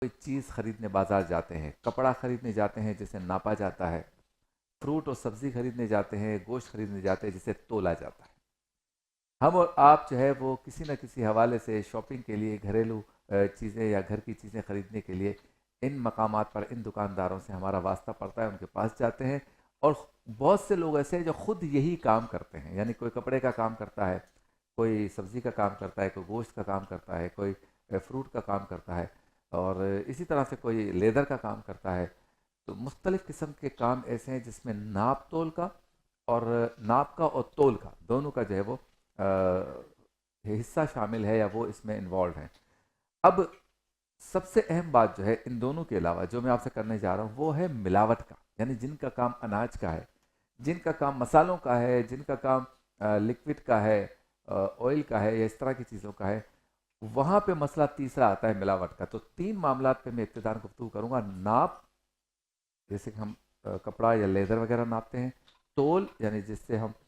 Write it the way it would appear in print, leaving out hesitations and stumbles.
کوئی چیز خریدنے بازار جاتے ہیں، کپڑا خریدنے جاتے ہیں جسے ناپا جاتا ہے، فروٹ اور سبزی خریدنے جاتے ہیں، گوشت خریدنے جاتے ہیں جسے تولا جاتا ہے۔ ہم اور آپ جو ہے وہ کسی نہ کسی حوالے سے شاپنگ کے لیے، گھریلو چیزیں یا گھر کی چیزیں خریدنے کے لیے ان مقامات پر، ان دکانداروں سے ہمارا واسطہ پڑتا ہے، ان کے پاس جاتے ہیں۔ اور بہت سے لوگ ایسے ہیں جو خود یہی کام کرتے ہیں، یعنی کوئی کپڑے کا کام کرتا ہے، کوئی سبزی کا کام کرتا ہے، کوئی گوشت کا کام کرتا ہے، کوئی فروٹ کا کام کرتا ہے، اور اسی طرح سے کوئی لیدر کا کام کرتا ہے۔ تو مختلف قسم کے کام ایسے ہیں جس میں ناپ تول کا اور ناپ کا اور تول کا دونوں کا جو ہے وہ حصہ شامل ہے، یا وہ اس میں انوالوڈ ہیں۔ اب سب سے اہم بات جو ہے ان دونوں کے علاوہ جو میں آپ سے کرنے جا رہا ہوں وہ ہے ملاوٹ کا، یعنی جن کا کام اناج کا ہے، جن کا کام مسالوں کا ہے، جن کا کام لکوڈ کا ہے، آئل کا ہے، یا اس طرح کی چیزوں کا ہے، وہاں پہ مسئلہ تیسرا آتا ہے ملاوٹ کا۔ تو تین معاملات پہ میں ابتداً گفتگو کروں گا: ناپ، جیسے کہ ہم کپڑا یا لیدر وغیرہ ناپتے ہیں; تول، یعنی جس سے ہم